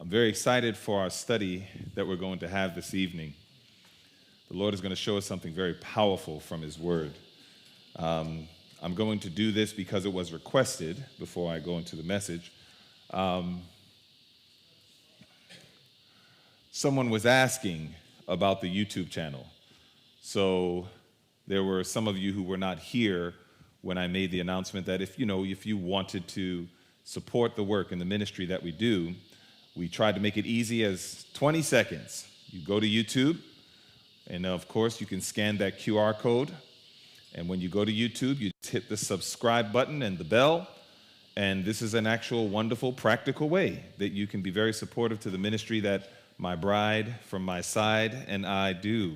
I'm very excited for our study that we're going to have this evening. The Lord is going to show us something very powerful from His Word. I'm going to do this because it was requested before I go into the message. Someone was asking about the YouTube channel. So there were some of you who were not here when I made the announcement that if you wanted to support the work and the ministry that we do, we tried to make it easy as 20 seconds. You go to YouTube, and of course you can scan that QR code. And when you go to YouTube, you just hit the subscribe button and the bell. And this is an actual wonderful, practical way that you can be very supportive to the ministry that my bride from my side and I do.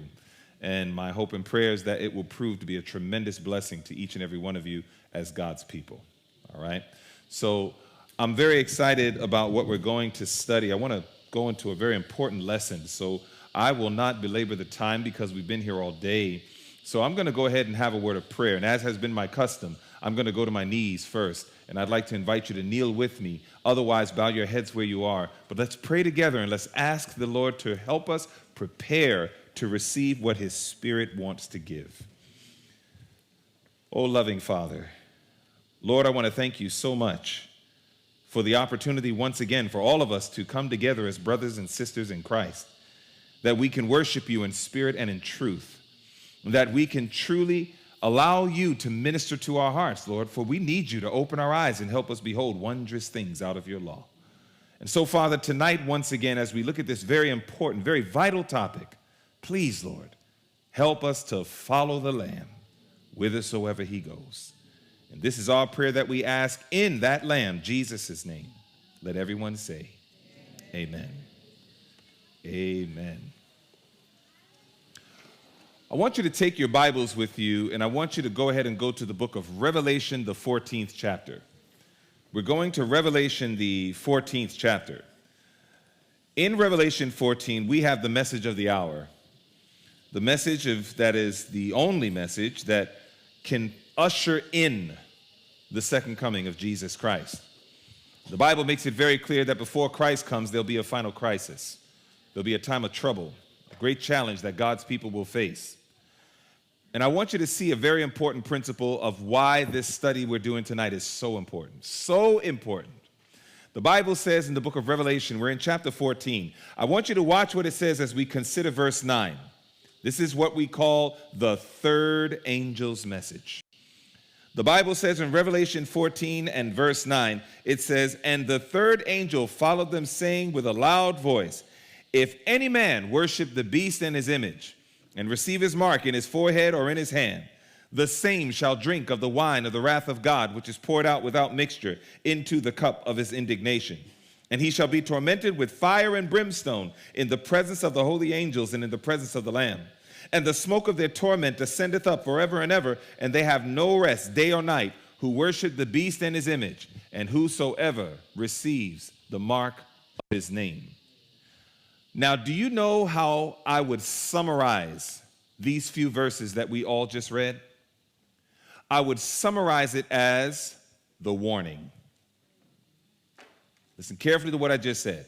And my hope and prayer is that it will prove to be a tremendous blessing to each and every one of you as God's people. All right? So I'm very excited about what we're going to study. I want to go into a very important lesson. So I will not belabor the time because we've been here all day. So I'm going to go ahead and have a word of prayer. And as has been my custom, I'm going to go to my knees first. And I'd like to invite you to kneel with me. Otherwise, bow your heads where you are. But let's pray together and let's ask the Lord to help us prepare to receive what His Spirit wants to give. Oh, loving Father, Lord, I want to thank you so much for the opportunity once again for all of us to come together as brothers and sisters in Christ, that we can worship you in spirit and in truth, that we can truly allow you to minister to our hearts, Lord, for we need you to open our eyes and help us behold wondrous things out of your law. And so, Father, tonight, once again, as we look at this very important, very vital topic, please, Lord, help us to follow the Lamb whithersoever he goes. And this is our prayer that we ask in that Lamb, Jesus' name. Let everyone say, amen. Amen. I want you to take your Bibles with you, and I want you to go ahead and go to the book of Revelation, the 14th chapter. We're going to Revelation, the 14th chapter. In Revelation 14, we have the message of the hour. The message that is the only message that can usher in the second coming of Jesus Christ. The Bible makes it very clear that before Christ comes, there'll be a final crisis. There'll be a time of trouble, a great challenge that God's people will face. And I want you to see a very important principle of why this study we're doing tonight is so important. So important. The Bible says in the book of Revelation, we're in chapter 14. I want you to watch what it says as we consider verse 9. This is what we call the third angel's message. The Bible says in Revelation 14 and verse 9, it says, "And the third angel followed them, saying with a loud voice, If any man worship the beast and his image, and receive his mark in his forehead or in his hand, the same shall drink of the wine of the wrath of God, which is poured out without mixture into the cup of his indignation. And he shall be tormented with fire and brimstone in the presence of the holy angels and in the presence of the Lamb. And the smoke of their torment ascendeth up forever and ever, and they have no rest day or night, who worship the beast and his image, and whosoever receives the mark of his name." Now, do you know how I would summarize these few verses that we all just read? I would summarize it as the warning. Listen carefully to what I just said.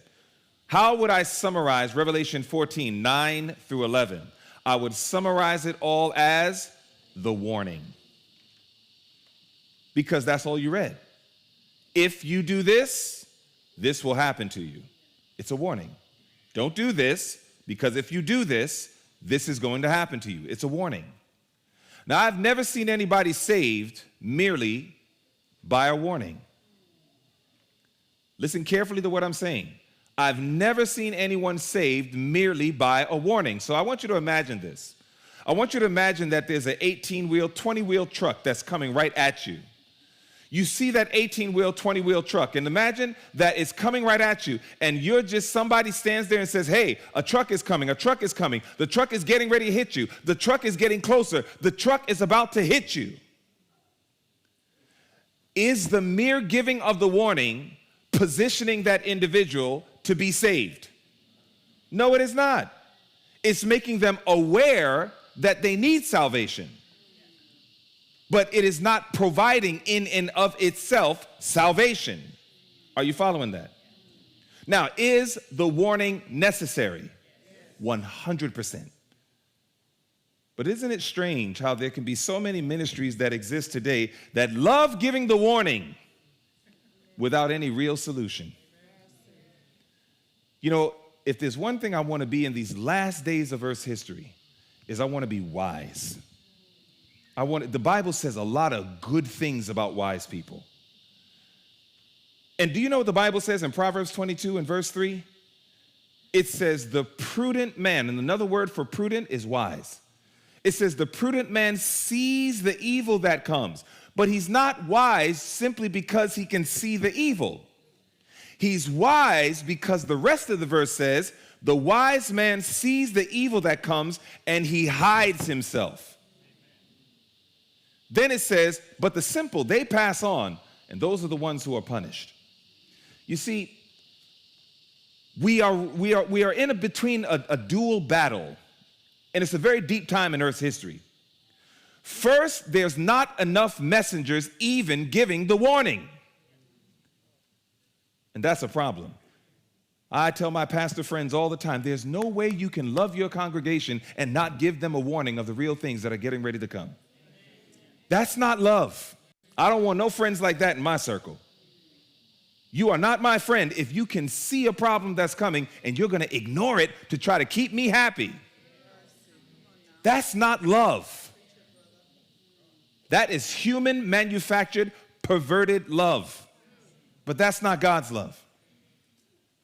How would I summarize Revelation 14, 9 through 11? I would summarize it all as the warning. Because that's all you read. If you do this, this will happen to you. It's a warning. Don't do this, because if you do this, this is going to happen to you. It's a warning. Now, I've never seen anybody saved merely by a warning. Listen carefully to what I'm saying. I've never seen anyone saved merely by a warning. So I want you to imagine this. I want you to imagine that there's an 18-wheel, 20-wheel truck that's coming right at you. You see that 18-wheel, 20-wheel truck, and imagine that it's coming right at you, and somebody stands there and says, "Hey, a truck is coming, a truck is coming. The truck is getting ready to hit you. The truck is getting closer. The truck is about to hit you." Is the mere giving of the warning positioning that individual to be saved? No, it is not. It's making them aware that they need salvation. But it is not providing in and of itself salvation. Are you following that? Now, is the warning necessary? 100%. But isn't it strange how there can be so many ministries that exist today that love giving the warning without any real solution? You know, if there's one thing I want to be in these last days of Earth's history, is I want to be wise. The Bible says a lot of good things about wise people. And do you know what the Bible says in Proverbs 22 and verse 3? It says the prudent man, and another word for prudent is wise. It says the prudent man sees the evil that comes, but he's not wise simply because he can see the evil. He's wise because the rest of the verse says, the wise man sees the evil that comes and he hides himself. Then it says, but the simple, they pass on, and those are the ones who are punished. You see, we are in between a dual battle, and it's a very deep time in Earth's history. First, there's not enough messengers even giving the warning. And that's a problem. I tell my pastor friends all the time, there's no way you can love your congregation and not give them a warning of the real things that are getting ready to come. That's not love. I don't want no friends like that in my circle. You are not my friend if you can see a problem that's coming and you're going to ignore it to try to keep me happy. That's not love. That is human manufactured, perverted love. But that's not God's love.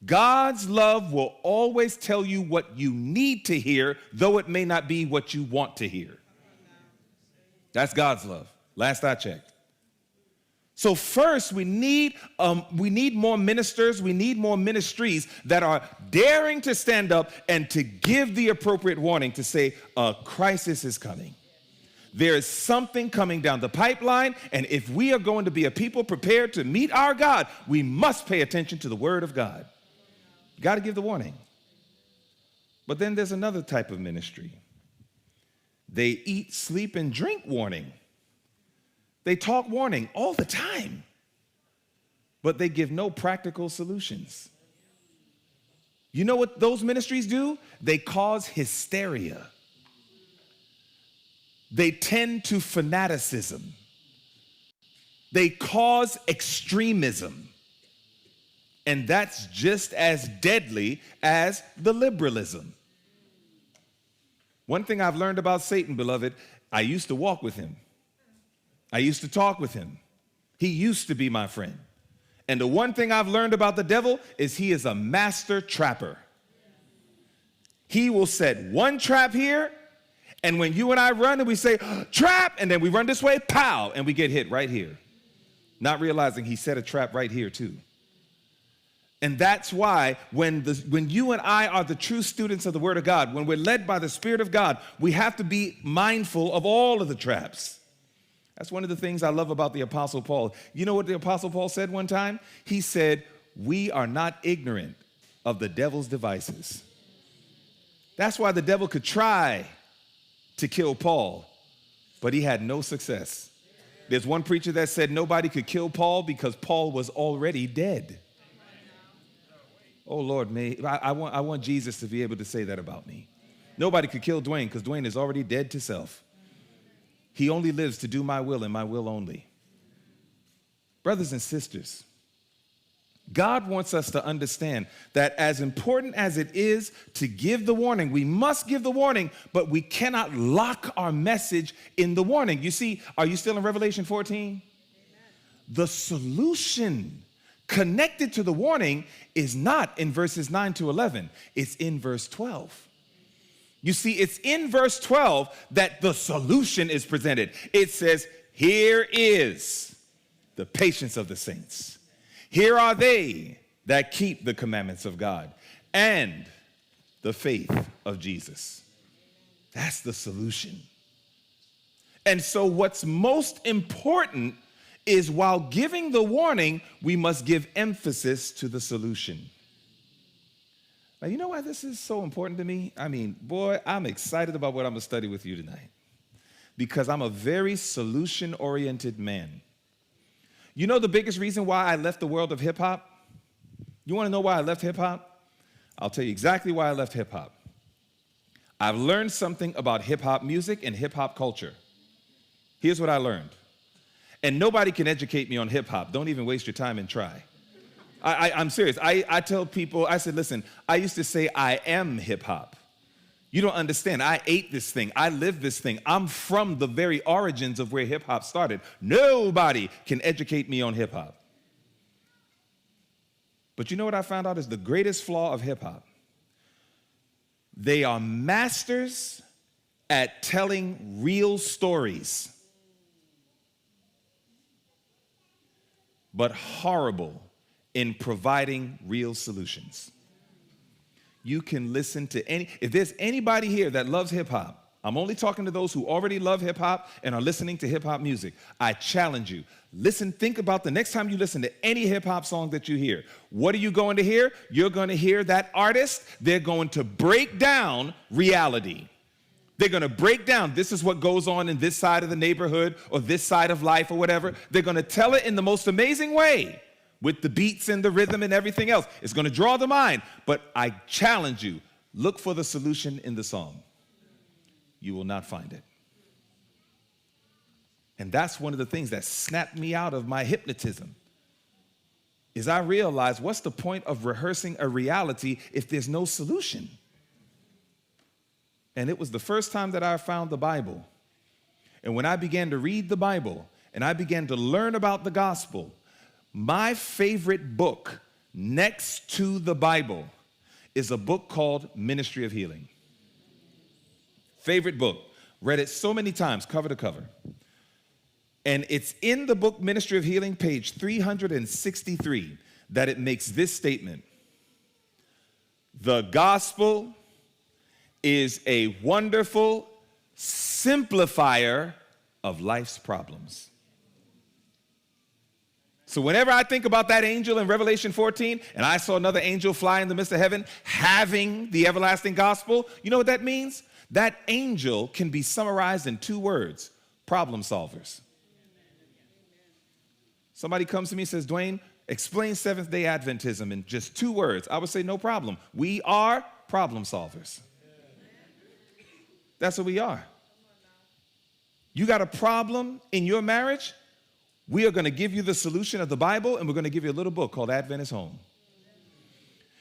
God's love will always tell you what you need to hear, though it may not be what you want to hear. That's God's love. Last I checked. So first, we need more ministers, we need more ministries that are daring to stand up and to give the appropriate warning to say, a crisis is coming. There is something coming down the pipeline, and if we are going to be a people prepared to meet our God, we must pay attention to the word of God. You got to give the warning. But then there's another type of ministry. They eat, sleep, and drink warning. They talk warning all the time, but they give no practical solutions. You know what those ministries do? They cause hysteria. They tend to fanaticism. They cause extremism. And that's just as deadly as the liberalism. One thing I've learned about Satan, beloved, I used to walk with him. I used to talk with him. He used to be my friend. And the one thing I've learned about the devil is he is a master trapper. He will set one trap here, and when you and I run and we say, trap, and then we run this way, pow, and we get hit right here. Not realizing he set a trap right here too. And that's why when you and I are the true students of the Word of God, when we're led by the Spirit of God, we have to be mindful of all of the traps. That's one of the things I love about the Apostle Paul. You know what the Apostle Paul said one time? He said, we are not ignorant of the devil's devices. That's why the devil could try to kill Paul, but he had no success. There's one preacher that said nobody could kill Paul because Paul was already dead. Oh, Lord, I want Jesus to be able to say that about me. Nobody could kill Dwayne because Dwayne is already dead to self. He only lives to do my will and my will only. Brothers and sisters, God wants us to understand that as important as it is to give the warning, we must give the warning, but we cannot lock our message in the warning. You see, are you still in Revelation 14? Amen. The solution connected to the warning is not in verses 9 to 11. It's in verse 12. You see, it's in verse 12 that the solution is presented. It says, here is the patience of the saints. Here are they that keep the commandments of God and the faith of Jesus. That's the solution. And so what's most important is while giving the warning, we must give emphasis to the solution. Now, you know why this is so important to me? I mean, boy, I'm excited about what I'm going to study with you tonight because I'm a very solution-oriented man. You know the biggest reason why I left the world of hip-hop? You want to know why I left hip-hop? I'll tell you exactly why I left hip-hop. I've learned something about hip-hop music and hip-hop culture. Here's what I learned. And nobody can educate me on hip-hop. Don't even waste your time and try. I'm serious. I tell people, I said, listen, I used to say I am hip-hop. You don't understand. I ate this thing. I live this thing. I'm from the very origins of where hip-hop started. Nobody can educate me on hip-hop. But you know what I found out is the greatest flaw of hip-hop? They are masters at telling real stories, but horrible in providing real solutions. You can listen to if there's anybody here that loves hip-hop, I'm only talking to those who already love hip-hop and are listening to hip-hop music. I challenge you. Listen, think about the next time you listen to any hip-hop song that you hear. What are you going to hear? You're going to hear that artist. They're going to break down reality. They're going to break down, this is what goes on in this side of the neighborhood or this side of life or whatever. They're going to tell it in the most amazing way with the beats and the rhythm and everything else. It's going to draw the mind. But I challenge you, look for the solution in the song. You will not find it. And that's one of the things that snapped me out of my hypnotism, is I realized, what's the point of rehearsing a reality if there's no solution? And it was the first time that I found the Bible. And when I began to read the Bible and I began to learn about the gospel, my favorite book next to the Bible is a book called Ministry of Healing. Favorite book. Read it so many times, cover to cover. And it's in the book Ministry of Healing, page 363, that it makes this statement. The gospel is a wonderful simplifier of life's problems. So whenever I think about that angel in Revelation 14, and I saw another angel fly in the midst of heaven having the everlasting gospel, you know what that means? That angel can be summarized in 2 words: problem solvers. Somebody comes to me and says, Dwayne, explain Seventh-day Adventism in just 2 words. I would say, no problem. We are problem solvers. That's what we are. You got a problem in your marriage? We are going to give you the solution of the Bible, and we're going to give you a little book called Adventist Home.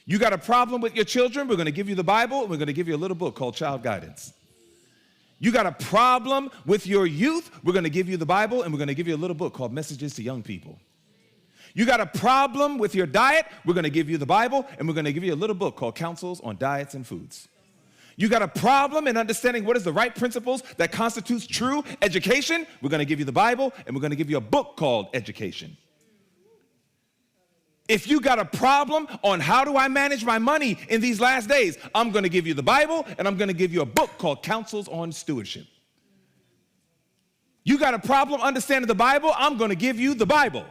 You got a problem with your children? We're going to give you the Bible, and we're going to give you a little book called Child Guidance. You got a problem with your youth? We're going to give you the Bible, and we're going to give you a little book called Messages to Young People. You got a problem with your diet? We're going to give you the Bible, and we're going to give you a little book called Counsels on Diets and Foods. You got a problem in understanding what is the right principles that constitutes true education? We're going to give you the Bible, and we're going to give you a book called Education. If you got a problem on how do I manage my money in these last days, I'm going to give you the Bible, and I'm going to give you a book called Counsels on Stewardship. You got a problem understanding the Bible, I'm going to give you the Bible.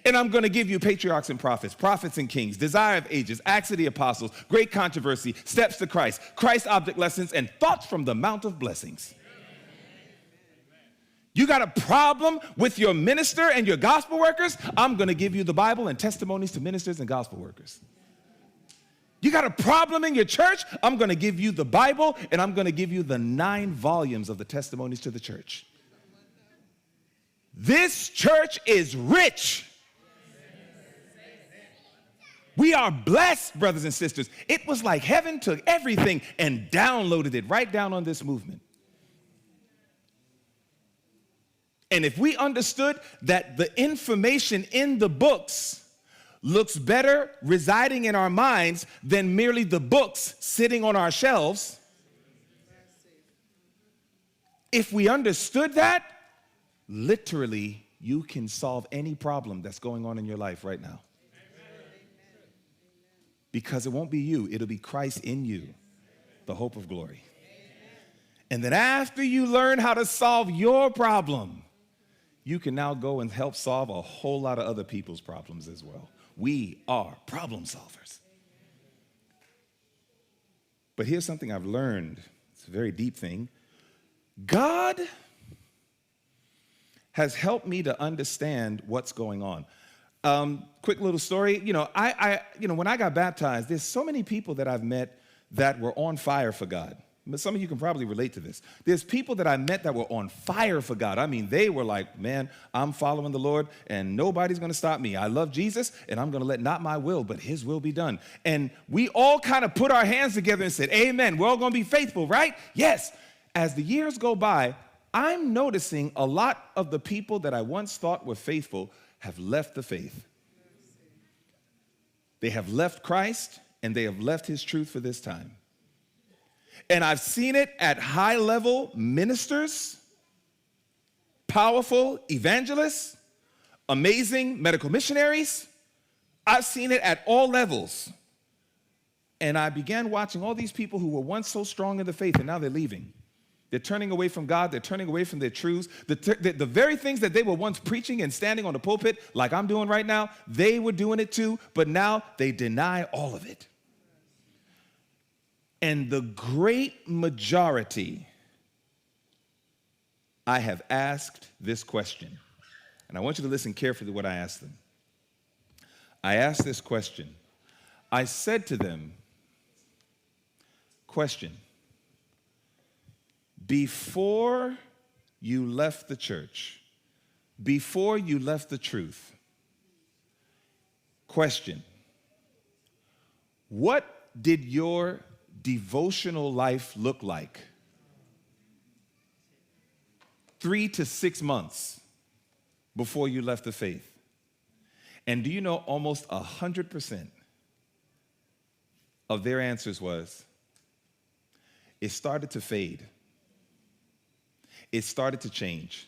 And I'm going to give you patriarchs and prophets and kings, desire of ages, acts of the apostles, great controversy, steps to Christ, Christ object lessons, and thoughts from the Mount of Blessings. You got a problem with your minister and your gospel workers? I'm going to give you the Bible and testimonies to ministers and gospel workers. You got a problem in your church? I'm going to give you the Bible, and I'm going to give you the 9 volumes of the testimonies to the church. This church is rich. We are blessed, brothers and sisters. It was like heaven took everything and downloaded it right down on this movement. And if we understood that the information in the books looks better residing in our minds than merely the books sitting on our shelves, if we understood that, literally, you can solve any problem that's going on in your life right now. Because it won't be you, it'll be Christ in you, the hope of glory. And then after you learn how to solve your problem, you can now go and help solve a whole lot of other people's problems as well. We are problem solvers. But here's something I've learned. It's a very deep thing. God has helped me to understand what's going on. Quick little story. When I got baptized, there's so many people that I've met that were on fire for God. But some of you can probably relate to this. There's people that I met that were on fire for God. I mean, they were like, man, I'm following the Lord, and nobody's going to stop me. I love Jesus, and I'm going to let not my will, but his will be done. And we all kind of put our hands together and said, amen, we're all going to be faithful, right? Yes. As the years go by, I'm noticing a lot of the people that I once thought were faithful have left the faith. They have left Christ, and they have left his truth for this time. And I've seen it at high-level ministers, powerful evangelists, amazing medical missionaries. I've seen it at all levels. And I began watching all these people who were once so strong in the faith, and now they're leaving. They're turning away from God. They're turning away from their truths. The very things that they were once preaching and standing on the pulpit, like I'm doing right now, they were doing it too, but now they deny all of it. And the great majority, I have asked this question. And I want you to listen carefully to what I asked them. I asked this question. I said to them, question, before you left the church, before you left the truth, question, what did your devotional life look like 3 to 6 months before you left the faith? And do you know almost 100% of their answers was, it started to fade. It started to change.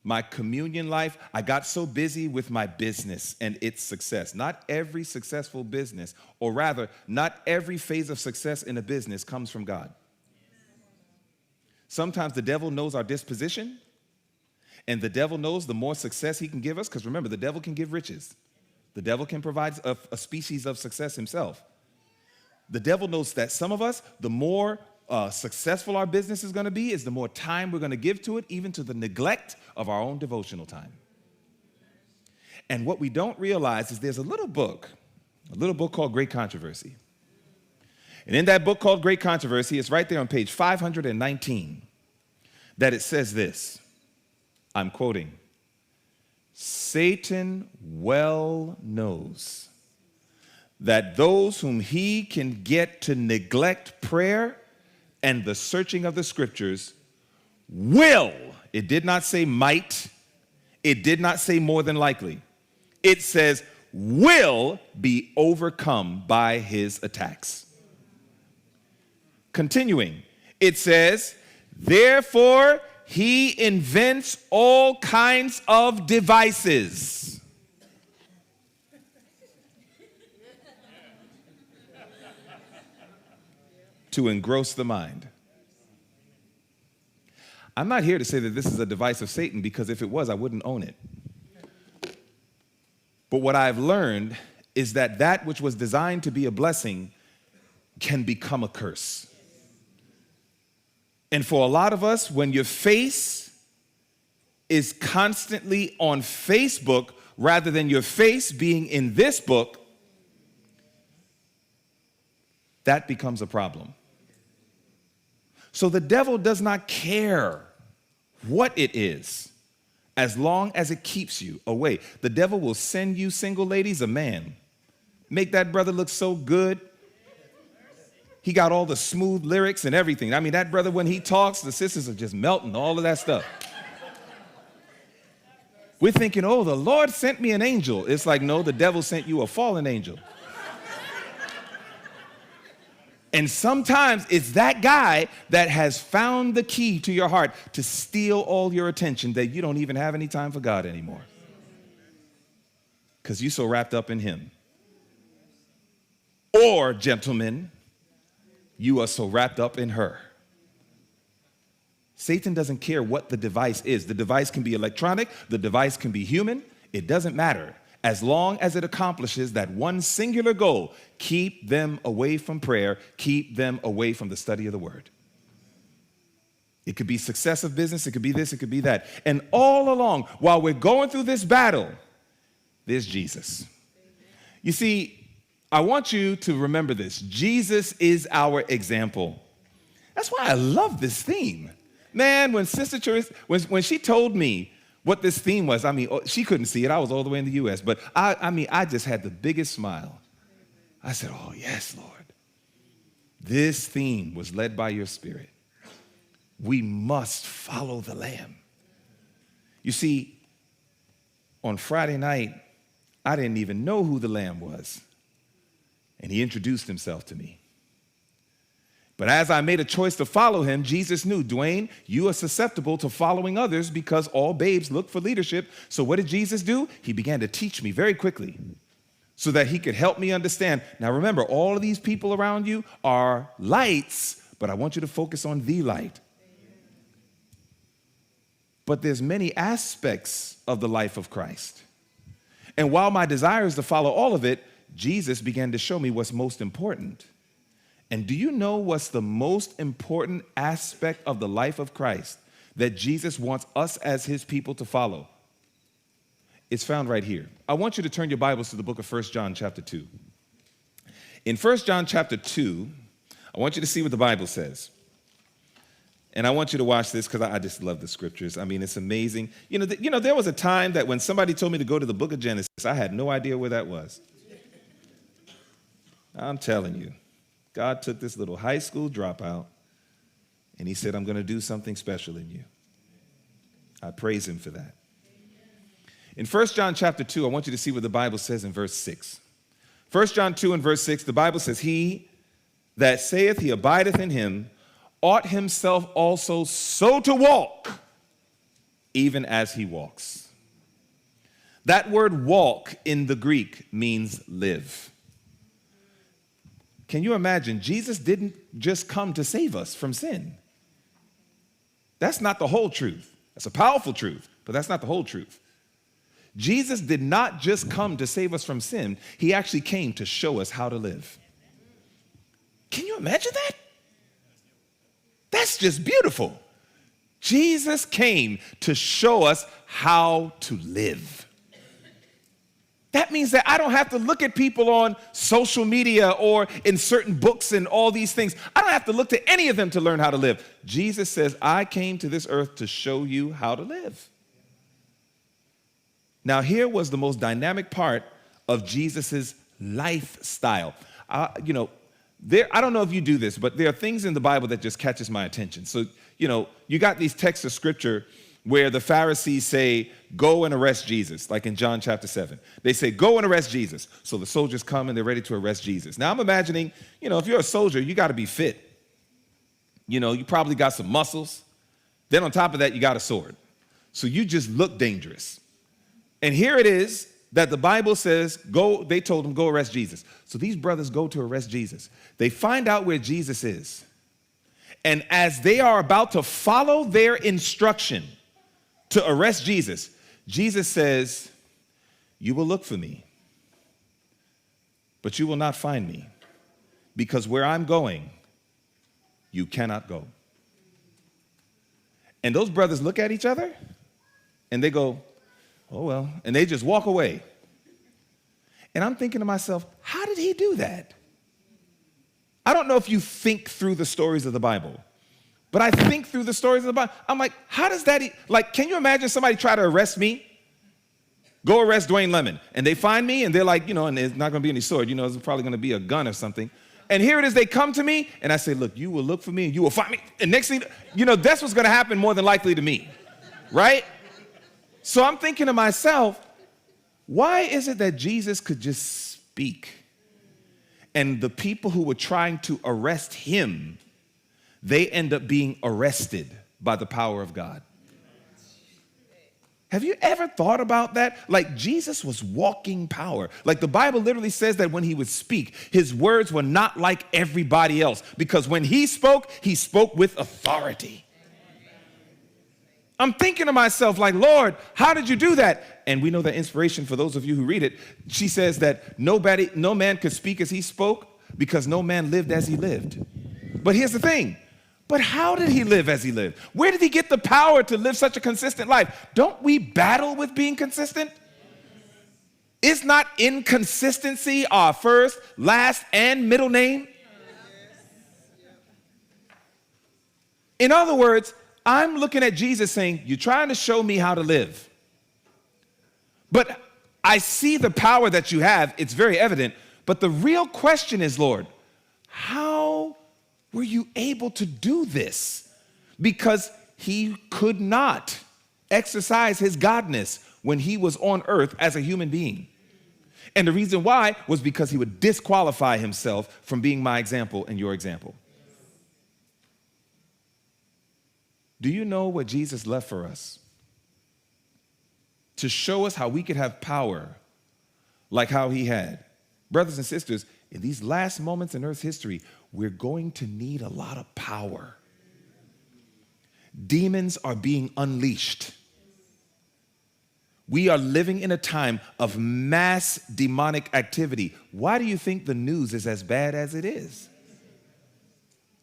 My communion life, I got so busy with my business and its success. Not every successful business, or rather, not every phase of success in a business comes from God. Sometimes the devil knows our disposition, and the devil knows the more success he can give us, because remember, the devil can give riches. The devil can provide a species of success himself. The devil knows that some of us, the more successful our business is going to be, is the more time we're going to give to it, even to the neglect of our own devotional time. And what we don't realize is there's a little book called Great Controversy. And in that book called Great Controversy, it's right there on page 519, that it says this, I'm quoting, Satan well knows that those whom he can get to neglect prayer and the searching of the scriptures will, it did not say might, it did not say more than likely, it says will be overcome by his attacks. Continuing, it says, therefore he invents all kinds of devices to engross the mind. I'm not here to say that this is a device of Satan, because if it was, I wouldn't own it. But what I've learned is that that which was designed to be a blessing can become a curse. And for a lot of us, when your face is constantly on Facebook rather than your face being in this book, that becomes a problem. So the devil does not care what it is, as long as it keeps you away. The devil will send you, single ladies, a man. Make that brother look so good. He got all the smooth lyrics and everything. I mean, that brother, when he talks, the sisters are just melting, all of that stuff. We're thinking, oh, the Lord sent me an angel. It's like, no, the devil sent you a fallen angel. And sometimes it's that guy that has found the key to your heart to steal all your attention, that you don't even have any time for God anymore, because you're so wrapped up in him. Or, gentlemen, you are so wrapped up in her. Satan doesn't care what the device is. The device can be electronic, the device can be human. It doesn't matter. As long as it accomplishes that one singular goal, keep them away from prayer, keep them away from the study of the word. It could be success of business, it could be this, it could be that. And all along, while we're going through this battle, there's Jesus. You see, I want you to remember this. Jesus is our example. That's why I love this theme. Man, when Sister Teresa, when she told me what this theme was, she couldn't see it. I was all the way in the U.S., but I just had the biggest smile. I said, oh, yes, Lord. This theme was led by your Spirit. We must follow the Lamb. You see, on Friday night, I didn't even know who the Lamb was, and he introduced himself to me. But as I made a choice to follow him, Jesus knew, Dwayne, you are susceptible to following others because all babes look for leadership. So what did Jesus do? He began to teach me very quickly so that he could help me understand. Now remember, all of these people around you are lights, but I want you to focus on the light. But there's many aspects of the life of Christ. And while my desire is to follow all of it, Jesus began to show me what's most important. And do you know what's the most important aspect of the life of Christ that Jesus wants us as his people to follow? It's found right here. I want you to turn your Bibles to the book of 1 John chapter 2. In 1 John chapter 2, I want you to see what the Bible says. And I want you to watch this because I just love the scriptures. It's amazing. There was a time that when somebody told me to go to the book of Genesis, I had no idea where that was. I'm telling you. God took this little high school dropout, and he said, I'm going to do something special in you. I praise him for that. In 1 John chapter 2, I want you to see what the Bible says in verse 6. 1 John 2 and verse 6, the Bible says, he that saith he abideth in him ought himself also so to walk, even as he walks. That word walk in the Greek means live. Can you imagine? Jesus didn't just come to save us from sin. That's not the whole truth. That's a powerful truth, but that's not the whole truth. Jesus did not just come to save us from sin. He actually came to show us how to live. Can you imagine that? That's just beautiful. Jesus came to show us how to live. That means that I don't have to look at people on social media or in certain books and all these things. I don't have to look to any of them to learn how to live. Jesus says, I came to this earth to show you how to live. Now, here was the most dynamic part of Jesus's lifestyle. I don't know if you do this, but there are things in the Bible that just catches my attention. So, you got these texts of scripture where the Pharisees say, go and arrest Jesus, like in John chapter 7. They say, go and arrest Jesus. So the soldiers come and they're ready to arrest Jesus. Now I'm imagining, if you're a soldier, you got to be fit. You probably got some muscles. Then on top of that, you got a sword. So you just look dangerous. And here it is that the Bible says, they told them, go arrest Jesus. So these brothers go to arrest Jesus. They find out where Jesus is. And as they are about to follow their instruction to arrest Jesus, Jesus says, you will look for me, but you will not find me, because where I'm going, you cannot go. And those brothers look at each other, and they go, oh, well, and they just walk away. And I'm thinking to myself, how did he do that? I don't know if you think through the stories of the Bible, but I think through the stories of the Bible. I'm like, how does that, can you imagine somebody try to arrest me? Go arrest Dwayne Lemon. And they find me, and they're like, and there's not going to be any sword. There's probably going to be a gun or something. And here it is, they come to me, and I say, look, you will look for me, and you will find me. And next thing, that's what's going to happen more than likely to me, right? So I'm thinking to myself, why is it that Jesus could just speak? And the people who were trying to arrest him, they end up being arrested by the power of God. Have you ever thought about that? Jesus was walking power. The Bible literally says that when he would speak, his words were not like everybody else, because when he spoke with authority. I'm thinking to myself, Lord, how did you do that? And we know that inspiration, for those of you who read it, she says that no man could speak as he spoke because no man lived as he lived. But here's the thing. But how did he live as he lived? Where did he get the power to live such a consistent life? Don't we battle with being consistent? Is not inconsistency our first, last, and middle name? In other words, I'm looking at Jesus saying, you're trying to show me how to live. But I see the power that you have. It's very evident. But the real question is, Lord, how were you able to do this? Because he could not exercise his godness when he was on earth as a human being. And the reason why was because he would disqualify himself from being my example and your example. Do you know what Jesus left for us? To show us how we could have power like how he had. Brothers and sisters, in these last moments in Earth's history, we're going to need a lot of power. Demons are being unleashed. We are living in a time of mass demonic activity. Why do you think the news is as bad as it is?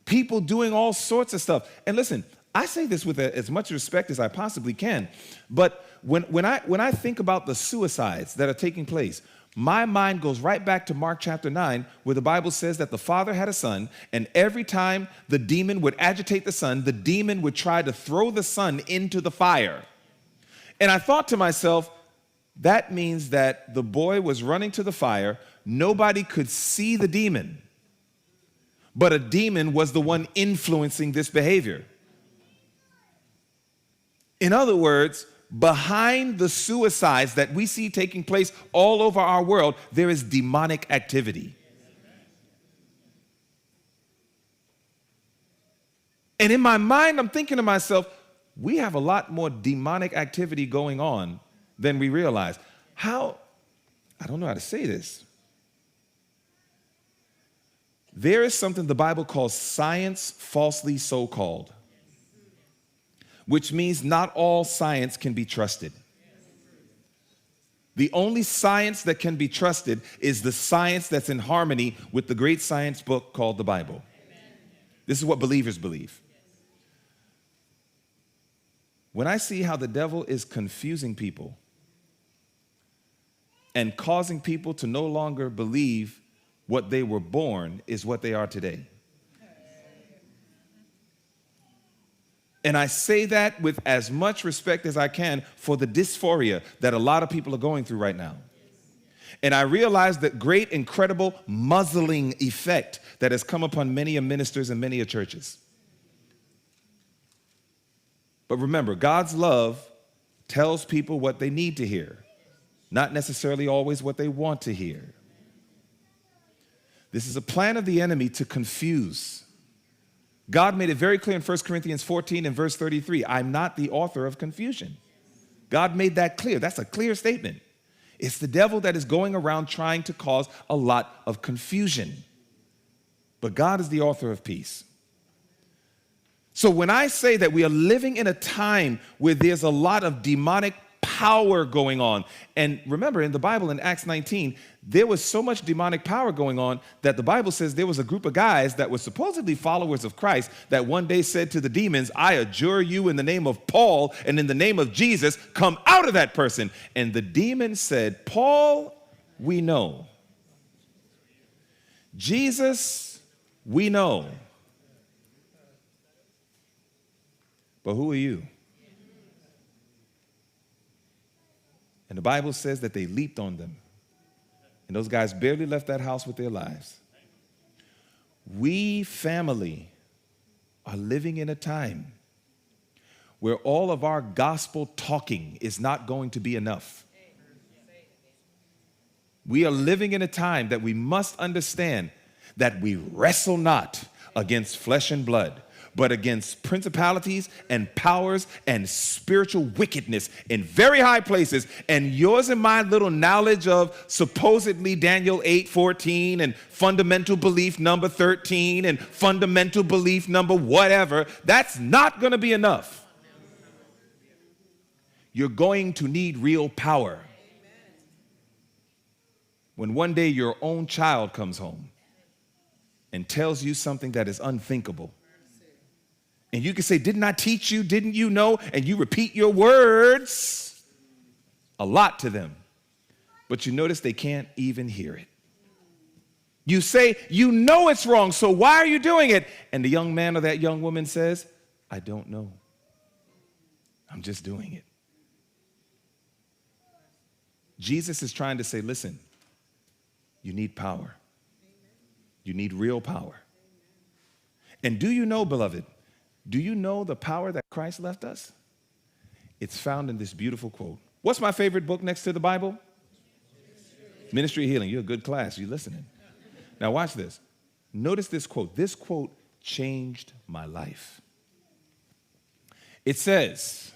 People doing all sorts of stuff. And listen, I say this with as much respect as I possibly can, but when I think about the suicides that are taking place, my mind goes right back to Mark chapter 9, where the Bible says that the father had a son, and every time the demon would agitate the son, the demon would try to throw the son into the fire. And I thought to myself, that means that the boy was running to the fire, nobody could see the demon, but a demon was the one influencing this behavior. In other words, behind the suicides that we see taking place all over our world, there is demonic activity. And in my mind, I'm thinking to myself, we have a lot more demonic activity going on than we realize. I don't know how to say this. There is something the Bible calls science falsely so-called, which means not all science can be trusted. The only science that can be trusted is the science that's in harmony with the great science book called the Bible. This is what believers believe. When I see how the devil is confusing people and causing people to no longer believe what they were born is what they are today. And I say that with as much respect as I can for the dysphoria that a lot of people are going through right now. And I realize that great, incredible muzzling effect that has come upon many ministers and many churches. But remember, God's love tells people what they need to hear, not necessarily always what they want to hear. This is a plan of the enemy to confuse. God made it very clear in 1 Corinthians 14 and verse 33, I'm not the author of confusion. God made that clear. That's a clear statement. It's the devil that is going around trying to cause a lot of confusion. But God is the author of peace. So when I say that we are living in a time where there's a lot of demonic power going on, and remember in the Bible in Acts 19, there was so much demonic power going on that the Bible says there was a group of guys that were supposedly followers of Christ that one day said to the demons, I adjure you in the name of Paul and in the name of Jesus, come out of that person. And the demons said, Paul, we know. Jesus, we know. But who are you? And the Bible says that they leaped on them. And those guys barely left that house with their lives. We, family, are living in a time where all of our gospel talking is not going to be enough. We are living in a time that we must understand that we wrestle not against flesh and blood, but against principalities and powers and spiritual wickedness in very high places. And yours and my little knowledge of supposedly Daniel 8:14 and fundamental belief number 13 and fundamental belief number whatever, that's not going to be enough. You're going to need real power. When one day your own child comes home and tells you something that is unthinkable, and you can say, didn't I teach you? Didn't you know? And you repeat your words a lot to them. But you notice they can't even hear it. You say, you know it's wrong, so why are you doing it? And the young man or that young woman says, I don't know. I'm just doing it. Jesus is trying to say, listen, you need power. You need real power. And do you know, beloved, do you know the power that Christ left us? It's found in this beautiful quote. What's my favorite book next to the Bible? Ministry of Healing. You're a good class. You're listening. Now watch this. Notice this quote. This quote changed my life. It says,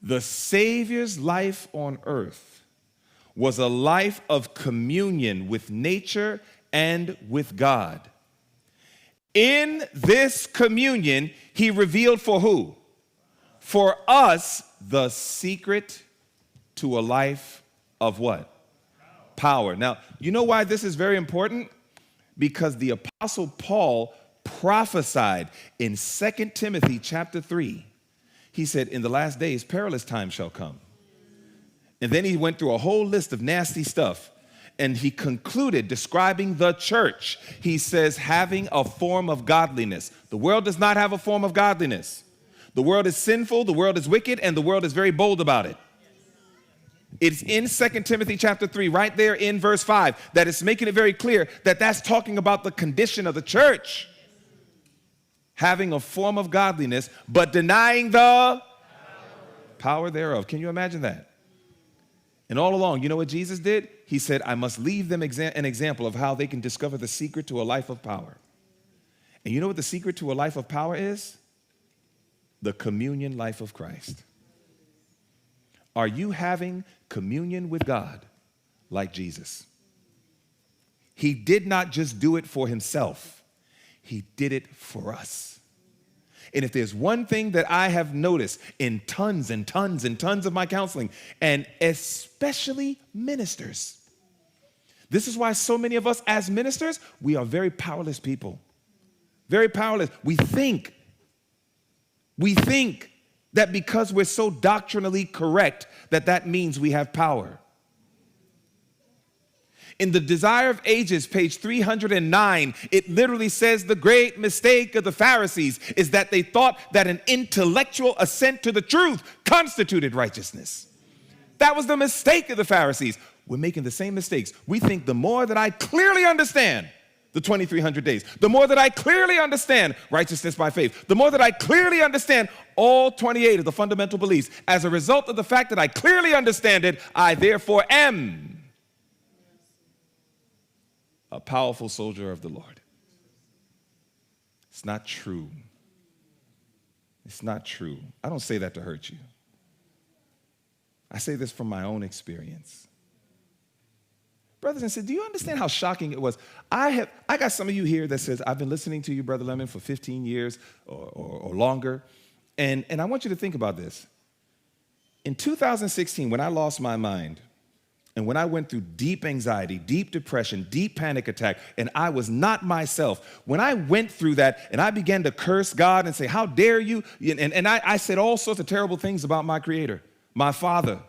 the Savior's life on earth was a life of communion with nature and with God. In this communion, he revealed for who? For us, the secret to a life of what? Power. Now, you know why this is very important? Because the Apostle Paul prophesied in 2 Timothy chapter 3. He said, in the last days, perilous times shall come. And then he went through a whole list of nasty stuff. And he concluded describing the church. He says, having a form of godliness. The world does not have a form of godliness. The world is sinful, the world is wicked, and the world is very bold about it. It's in 2 Timothy chapter 3, right there in verse 5, that it's making it very clear that that's talking about the condition of the church. Having a form of godliness, but denying the power thereof. Can you imagine that? And all along, you know what Jesus did? He said, I must leave them an example of how they can discover the secret to a life of power. And you know what the secret to a life of power is? The communion life of Christ. Are you having communion with God like Jesus? He did not just do it for himself. He did it for us. And if there's one thing that I have noticed in tons and tons and tons of my counseling, and especially ministers, this is why so many of us as ministers, we are very powerless people. Very powerless. We think that because we're so doctrinally correct, that means we have power. In The Desire of Ages, page 309, it literally says the great mistake of the Pharisees is that they thought that an intellectual assent to the truth constituted righteousness. That was the mistake of the Pharisees. We're making the same mistakes. We think the more that I clearly understand the 2,300 days, the more that I clearly understand righteousness by faith, the more that I clearly understand all 28 of the fundamental beliefs, as a result of the fact that I clearly understand it, I therefore am a powerful soldier of the Lord. It's not true. It's not true. I don't say that to hurt you. I say this from my own experience. Brothers and sisters, do you understand how shocking it was? I got some of you here that says, I've been listening to you, Brother Lemon, for 15 years or longer. And I want you to think about this. In 2016, when I lost my mind, and when I went through deep anxiety, deep depression, deep panic attack, and I was not myself, when I went through that and I began to curse God and say, how dare you? And I said all sorts of terrible things about my Creator, my Father,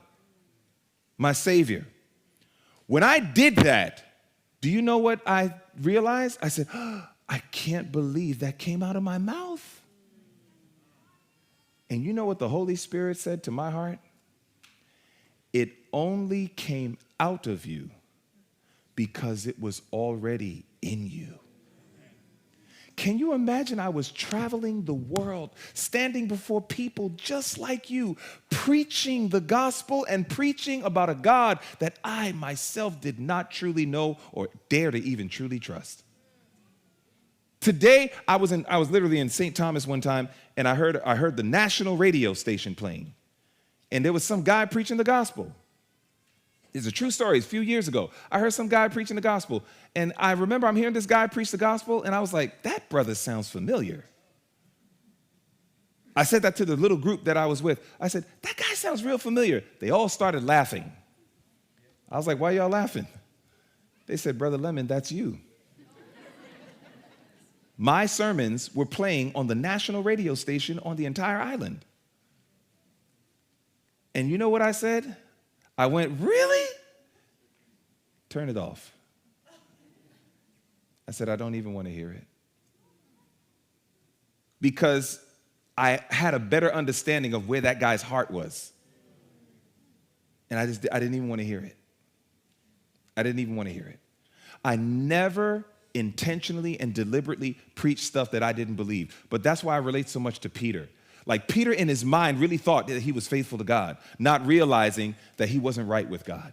my Savior. When I did that, do you know what I realized? I said, oh, I can't believe that came out of my mouth. And you know what the Holy Spirit said to my heart? It only came out of you because it was already in you. Can you imagine? I was traveling the world, standing before people just like you, preaching the gospel and preaching about a God that I myself did not truly know or dare to even truly trust. Today, I was literally in St. Thomas one time, and I heard the national radio station playing, and there was some guy preaching the gospel. It's a true story. It's a few years ago. I heard some guy preaching the gospel, and I remember I'm hearing this guy preach the gospel, and I was like, that brother sounds familiar. I said that to the little group that I was with. I said, that guy sounds real familiar. They all started laughing. I was like, why y'all laughing? They said, Brother Lemon, that's you. My sermons were playing on the national radio station on the entire island. And you know what I said? I went, really? turn it off. I said, I don't even want to hear it. Because I had a better understanding of where that guy's heart was. And I didn't even want to hear it. I didn't even want to hear it. I never intentionally and deliberately preached stuff that I didn't believe. But that's why I relate so much to Peter. Like Peter in his mind really thought that he was faithful to God, not realizing that he wasn't right with God.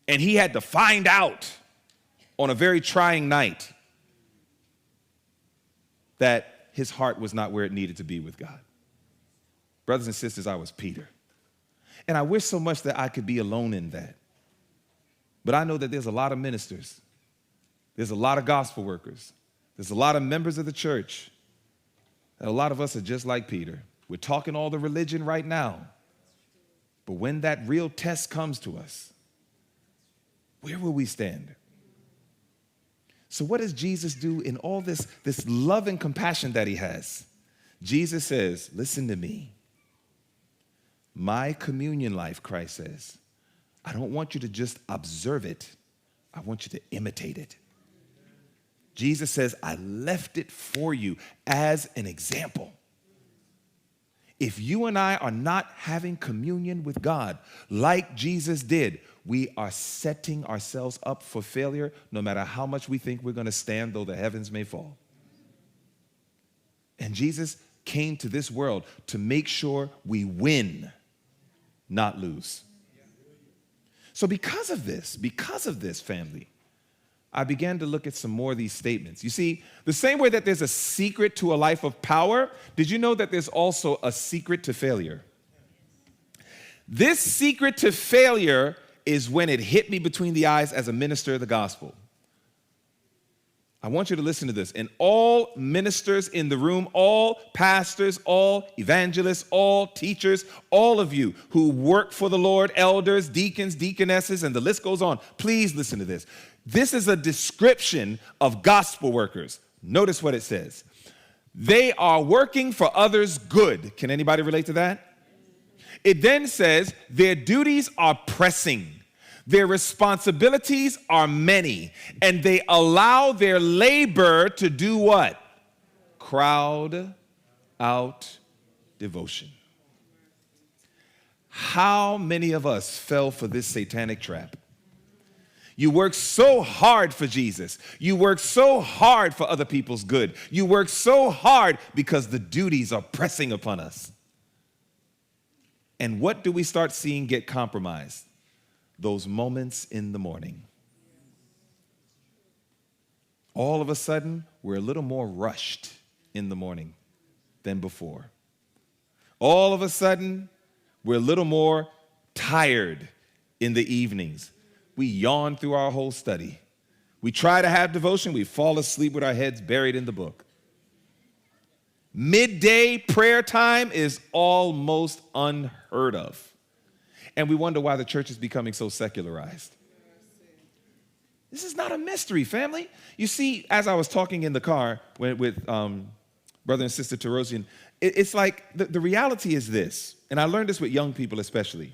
And he had to find out on a very trying night that his heart was not where it needed to be with God. Brothers and sisters, I was Peter. And I wish so much that I could be alone in that. But I know that there's a lot of ministers. There's a lot of gospel workers. There's a lot of members of the church. And a lot of us are just like Peter. We're talking all the religion right now. But when that real test comes to us, where will we stand? So what does Jesus do in all this love and compassion that he has? Jesus says, listen to me. My communion life, Christ says, I don't want you to just observe it. I want you to imitate it. Jesus says, I left it for you as an example. If you and I are not having communion with God like Jesus did, we are setting ourselves up for failure no matter how much we think we're going to stand, though the heavens may fall. And Jesus came to this world to make sure we win, not lose. So because of this, family, I began to look at some more of these statements. You see, the same way that there's a secret to a life of power, did you know that there's also a secret to failure? This secret to failure is when it hit me between the eyes as a minister of the gospel. I want you to listen to this. And all ministers in the room, all pastors, all evangelists, all teachers, all of you who work for the Lord, elders, deacons, deaconesses, and the list goes on, please listen to this. This is a description of gospel workers. Notice what it says. They are working for others' good. Can anybody relate to that? It then says their duties are pressing. Their responsibilities are many, and they allow their labor to do what? Crowd out devotion. How many of us fell for this satanic trap? You work so hard for Jesus. You work so hard for other people's good. You work so hard because the duties are pressing upon us. And what do we start seeing get compromised? Those moments in the morning. All of a sudden, we're a little more rushed in the morning than before. All of a sudden, we're a little more tired in the evenings. We yawn through our whole study. We try to have devotion. We fall asleep with our heads buried in the book. Midday prayer time is almost unheard of. And we wonder why the church is becoming so secularized. This is not a mystery, family. You see, as I was talking in the car with Brother and Sister Terosian, it's like the reality is this, and I learned this with young people especially.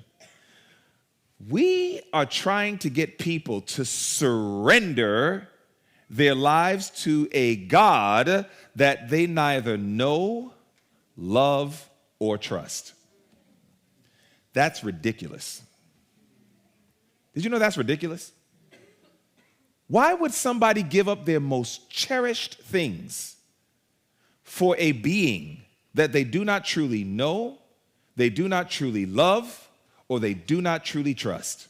We are trying to get people to surrender their lives to a God that they neither know, love, or trust. That's ridiculous. Did you know that's ridiculous? Why would somebody give up their most cherished things for a being that they do not truly know, they do not truly love, or they do not truly trust?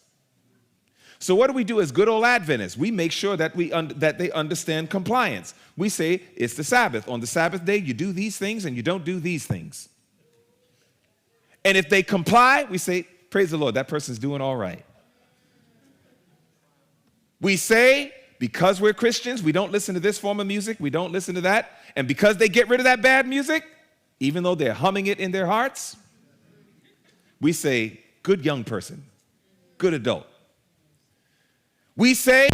So what do we do as good old Adventists? We make sure that that they understand compliance. We say it's the Sabbath. On the Sabbath day, you do these things and you don't do these things. And if they comply, we say, praise the Lord, that person's doing all right. We say, because we're Christians, we don't listen to this form of music, we don't listen to that. And because they get rid of that bad music, even though they're humming it in their hearts, we say, good young person, good adult. We say,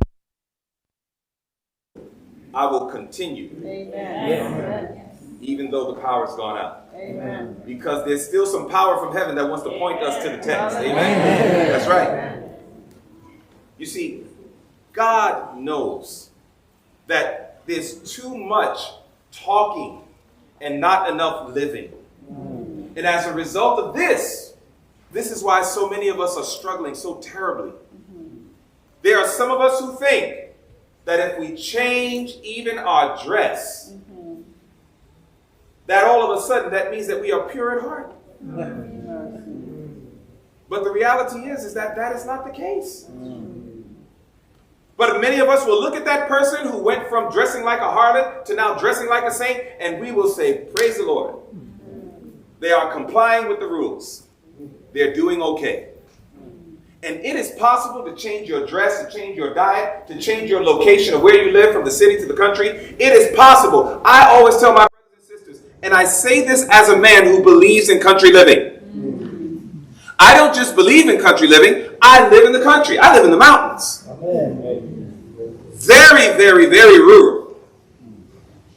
I will continue. Amen. Yeah. Even though the power's gone out. Amen. Because there's still some power from heaven that wants to point us to the text. Amen. Amen. That's right. You see, God knows that there's too much talking and not enough living. And as a result of this is why so many of us are struggling so terribly. There are some of us who think that if we change even our dress, that all of a sudden that means that we are pure at heart. But the reality is that that is not the case. But many of us will look at that person who went from dressing like a harlot to now dressing like a saint, and we will say, praise the Lord. They are complying with the rules. They're doing okay. And it is possible to change your dress, to change your diet, to change your location of where you live from the city to the country. It is possible. I always tell my brothers and sisters, and I say this as a man who believes in country living. I don't just believe in country living. I live in the country. I live in the mountains. Very, very, very rural.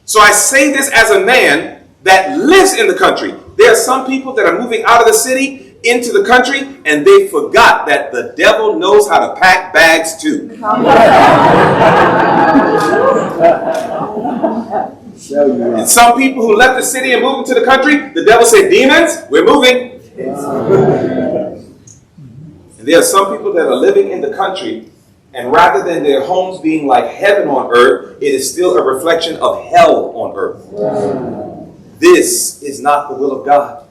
So I say this as a man that lives in the country. There are some people that are moving out of the city into the country, and they forgot that the devil knows how to pack bags too. And some people who left the city and moved into the country, the devil said, demons, we're moving. And there are some people that are living in the country, and rather than their homes being like heaven on earth, it is still a reflection of hell on earth. This is not the will of God.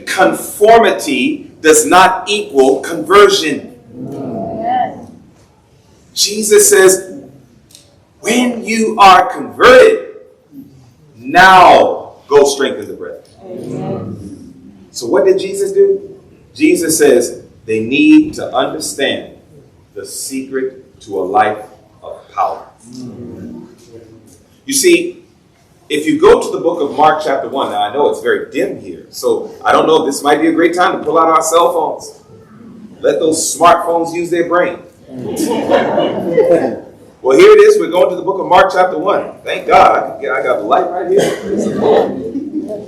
Conformity does not equal conversion. Jesus says, when you are converted, now go strengthen the brethren. So what did Jesus do? Jesus says they need to understand the secret to a life of power. You see, if you go to the book of Mark chapter 1, now I know it's very dim here, so I don't know if this might be a great time to pull out our cell phones. Let those smartphones use their brain. Well, here it is. We're going to the book of Mark chapter 1. Thank God. I got the light right here.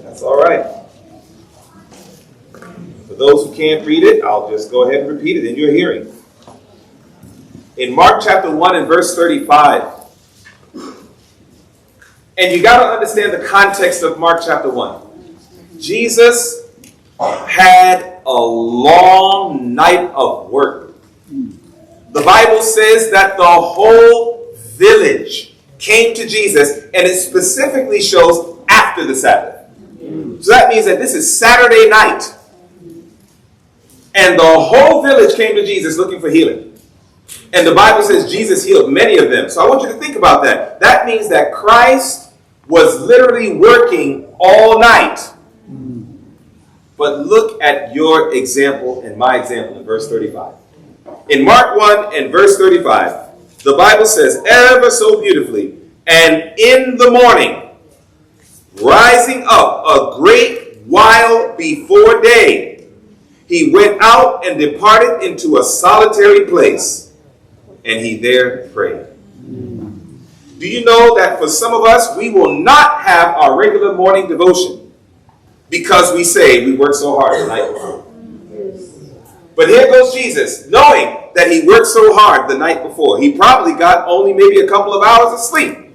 That's all right. For those who can't read it, I'll just go ahead and repeat it in your hearing. In Mark chapter 1 and verse 35, and you got to understand the context of Mark chapter 1. Jesus had a long night of work. The Bible says that the whole village came to Jesus, and it specifically shows after the Sabbath. So that means that this is Saturday night. And the whole village came to Jesus looking for healing. And the Bible says Jesus healed many of them. So I want you to think about that. That means that Christ was literally working all night. But look at your example and my example in verse 35. In Mark 1 and verse 35, the Bible says ever so beautifully, and in the morning, rising up a great while before day, he went out and departed into a solitary place, and he there prayed. Do you know that for some of us, we will not have our regular morning devotion because we say we worked so hard the night before? But here goes Jesus, knowing that he worked so hard the night before. He probably got only maybe a couple of hours of sleep.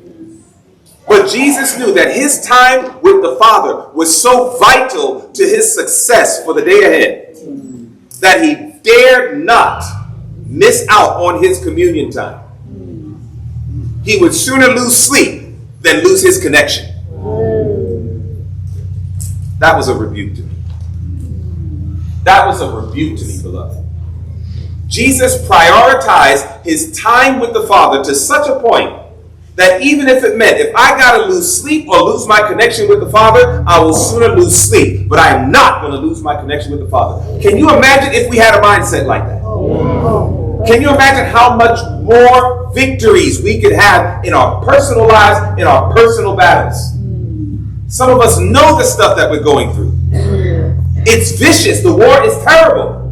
But Jesus knew that his time with the Father was so vital to his success for the day ahead that he dared not miss out on his communion time. He would sooner lose sleep than lose his connection. That was a rebuke to me. That was a rebuke to me, beloved. Jesus prioritized his time with the Father to such a point that even if it meant if I got to lose sleep or lose my connection with the Father, I will sooner lose sleep. But I am not going to lose my connection with the Father. Can you imagine if we had a mindset like that? Can you imagine how much more victories we could have in our personal lives, in our personal battles? Some of us know the stuff that we're going through. It's vicious. The war is terrible.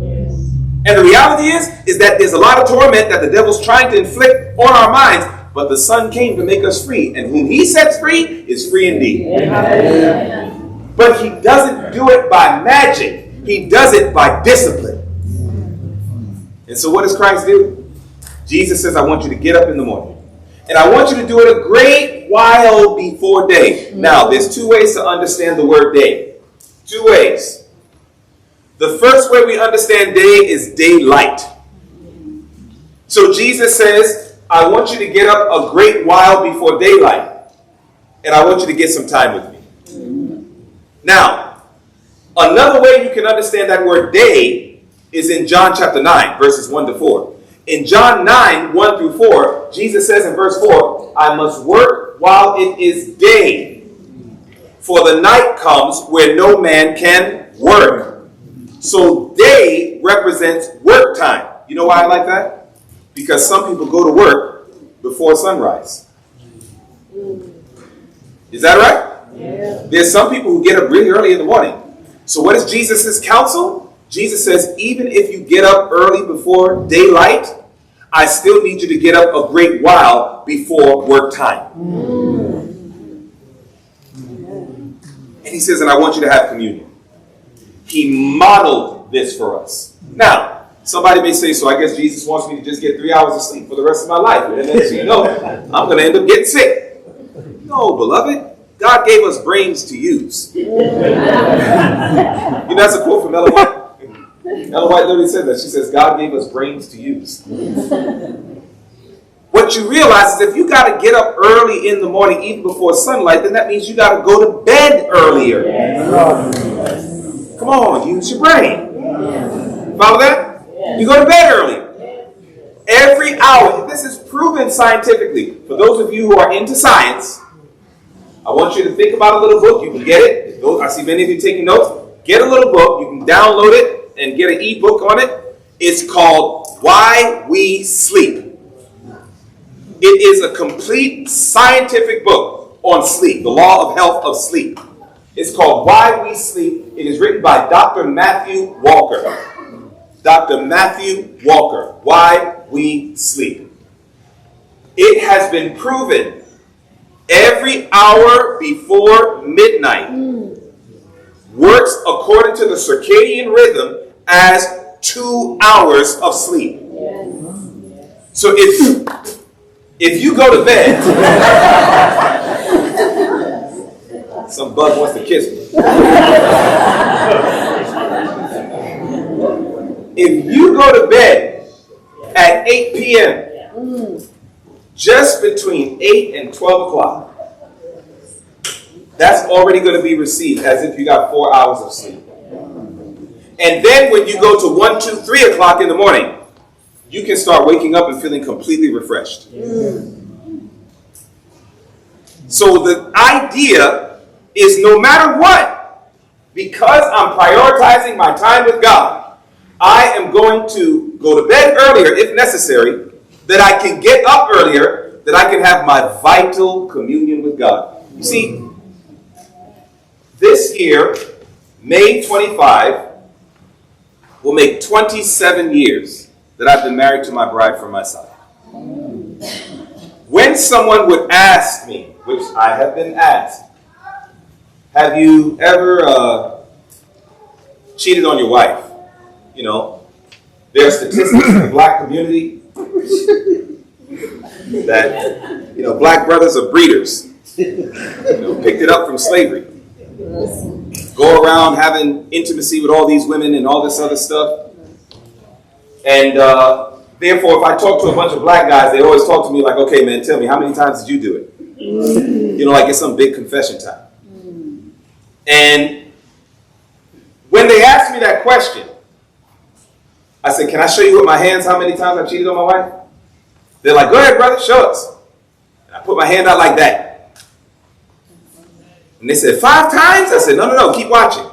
And the reality is that there's a lot of torment that the devil's trying to inflict on our minds. But the Son came to make us free. And whom he sets free is free indeed. Amen. But he doesn't do it by magic. He does it by discipline. And so what does Christ do? Jesus says, I want you to get up in the morning. And I want you to do it a great while before day. Now, there's two ways to understand the word day. Two ways. The first way we understand day is daylight. So Jesus says, I want you to get up a great while before daylight. And I want you to get some time with me. Now, another way you can understand that word day is in John chapter 9, verses 1 to 4. In John 9, 1 through 4, Jesus says in verse 4, I must work while it is day, for the night comes where no man can work. So day represents work time. You know why I like that? Because some people go to work before sunrise. Is that right? Yeah. There's some people who get up really early in the morning. So what is Jesus' counsel? Jesus says, even if you get up early before daylight, I still need you to get up a great while before work time. And he says, and I want you to have communion. He modeled this for us. Now, somebody may say, so I guess Jesus wants me to just get 3 hours of sleep for the rest of my life. And then you know, I'm going to end up getting sick. No, beloved. God gave us brains to use. You know, that's a quote from Ellen White. Ellen White literally said that. She says, God gave us brains to use. What you realize is if you got to get up early in the morning, even before sunlight, then that means you got to go to bed earlier. Come on, use your brain. Follow that? You go to bed earlier. Every hour. This is proven scientifically. For those of you who are into science, I want you to think about a little book. You can get it. I see many of you taking notes. Get a little book. You can download it and get an ebook on it. It's called Why We Sleep. It is a complete scientific book on sleep, the law of health of sleep. It's called Why We Sleep. It is written by Dr. Matthew Walker. Dr. Matthew Walker. Why We Sleep. It has been proven every hour before midnight works according to the circadian rhythm as 2 hours of sleep. So if you go to bed, some bug wants to kiss me. If you go to bed at 8 p.m., just between 8 and 12 o'clock, that's already going to be received as if you got 4 hours of sleep. And then when you go to 1, 2, 3 o'clock in the morning, you can start waking up and feeling completely refreshed. So the idea is no matter what, because I'm prioritizing my time with God, I am going to go to bed earlier if necessary, that I can get up earlier, that I can have my vital communion with God. You see, this year, May 25, will make 27 years that I've been married to my bride from my side. When someone would ask me, which I have been asked, have you ever cheated on your wife? You know, there are statistics in the black community that, you know, black brothers are breeders. You know, picked it up from slavery. Go around having intimacy with all these women and all this other stuff. And therefore, if I talk to a bunch of black guys, they always talk to me like, okay, man, tell me, how many times did you do it? You know, like it's some big confession time. And when they asked me that question, I said, can I show you with my hands how many times I cheated on my wife? They're like, go ahead, brother, show us. And I put my hand out like that. And they said, 5 times? I said, no, keep watching.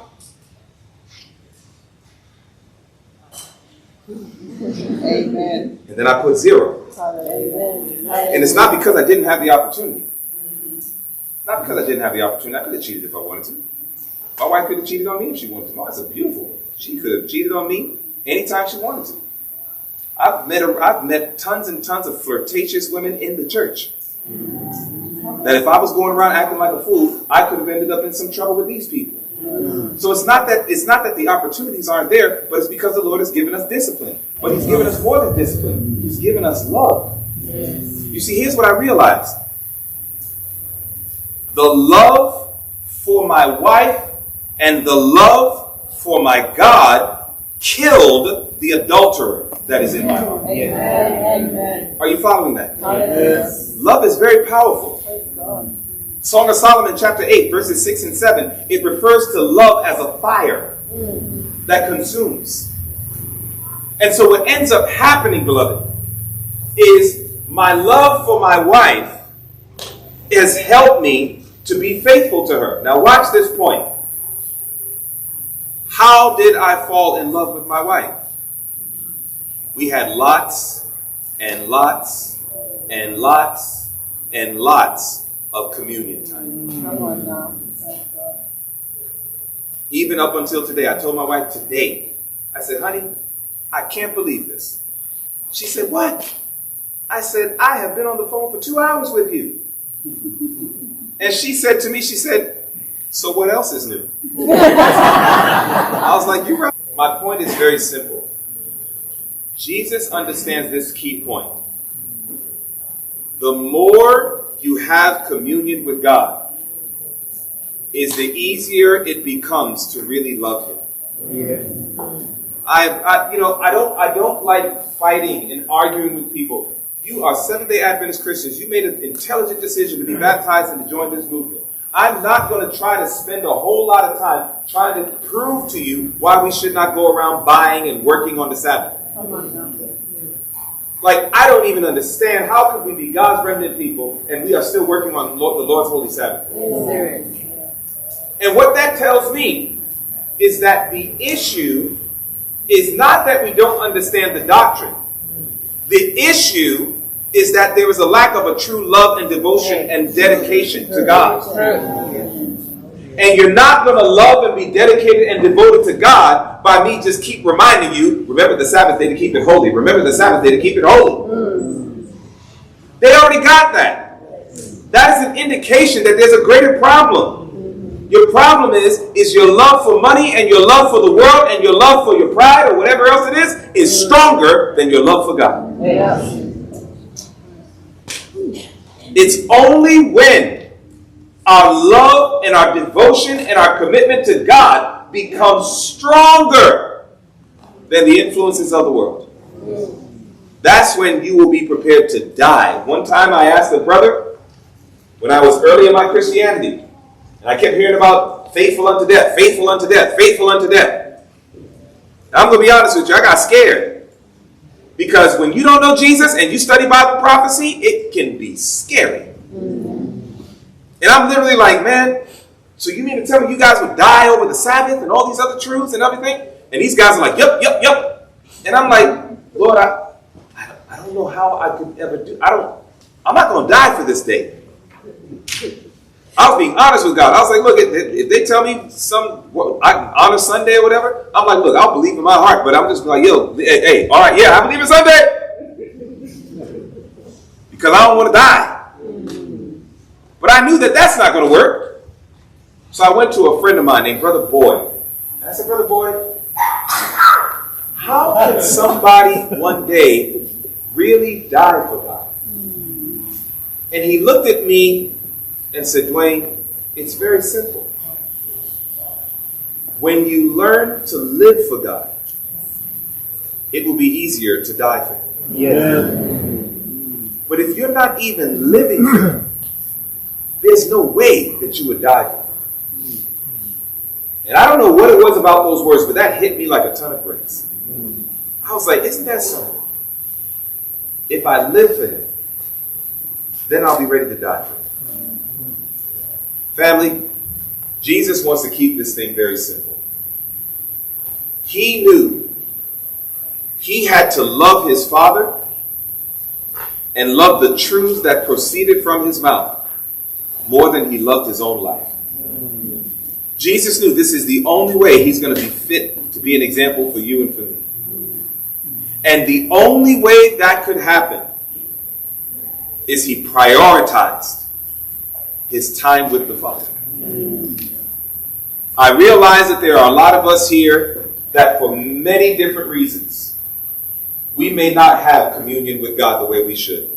Amen. And then I put 0. Amen. And it's not because I didn't have the opportunity. It's not because I didn't have the opportunity. I could have cheated if I wanted to. My wife could have cheated on me if she wanted to. My wife's a beautiful woman. She could have cheated on me anytime she wanted to. I've met tons and tons of flirtatious women in the church. That if I was going around acting like a fool, I could have ended up in some trouble with these people. So it's not that the opportunities aren't there, but it's because the Lord has given us discipline. But he's given us more than discipline. He's given us love. You see, here's what I realized. The love for my wife and the love for my God killed the adulterer that is in my heart. Amen. Are you following that? Yes. Love is very powerful. Praise God. Song of Solomon chapter 8 verses 6 and 7. It refers to love as a fire that consumes. And so what ends up happening, beloved, is my love for my wife has helped me to be faithful to her. Now watch this point. How did I fall in love with my wife? We had lots and lots and lots and lots of communion time. Come on now. Praise God. Even up until today, I told my wife today, I said, honey, I can't believe this. She said, what? I said, I have been on the phone for 2 hours with you. And she said to me, she said, so what else is new? I was like, you're right. My point is very simple. Jesus understands this key point. The more you have communion with God, is the easier it becomes to really love Him. Yes. I don't like fighting and arguing with people. You are Seventh-day Adventist Christians. You made an intelligent decision to be baptized and to join this movement. I'm not going to try to spend a whole lot of time trying to prove to you why we should not go around buying and working on the Sabbath. Come on now. Like, I don't even understand how could we be God's remnant people and we are still working on the Lord's Holy Sabbath. Yes. And what that tells me is that the issue is not that we don't understand the doctrine. The issue is that there is a lack of a true love and devotion and dedication to God. And you're not going to love and be dedicated and devoted to God by me just keep reminding you, remember the Sabbath day to keep it holy. Remember the Sabbath day to keep it holy. They already got that. That is an indication that there's a greater problem. Your problem is your love for money and your love for the world and your love for your pride or whatever else it is stronger than your love for God. Yeah. It's only when our love and our devotion and our commitment to God becomes stronger than the influences of the world. That's when you will be prepared to die. One time I asked a brother, when I was early in my Christianity, and I kept hearing about faithful unto death, faithful unto death, faithful unto death. And I'm going to be honest with you, I got scared. Because when you don't know Jesus and you study Bible prophecy, it can be scary. And I'm literally like, man, so you mean to tell me you guys would die over the Sabbath and all these other truths and everything? And these guys are like, yep. And I'm like, Lord, I don't know how I could ever do. I'm not going to die for this day. I was being honest with God. I was like, look, if they tell me I honor Sunday or whatever, I'm like, look, I'll believe in my heart, but I'm just like, yo, hey, all right, yeah, I believe in Sunday. Because I don't want to die. But I knew that that's not going to work. So I went to a friend of mine named Brother Boyd. And I said, Brother Boyd, how can somebody one day really die for God? And he looked at me and said, Dwayne, it's very simple. When you learn to live for God, it will be easier to die for Him. Yeah. But if you're not even living for Him, there's no way that you would die for Him. And I don't know what it was about those words, but that hit me like a ton of bricks. I was like, isn't that something? If I live for Him, then I'll be ready to die for Him. Family, Jesus wants to keep this thing very simple. He knew He had to love His Father and love the truths that proceeded from His mouth more than He loved His own life. Jesus knew this is the only way He's going to be fit to be an example for you and for me. And the only way that could happen is He prioritized His time with the Father. I realize that there are a lot of us here that for many different reasons, we may not have communion with God the way we should.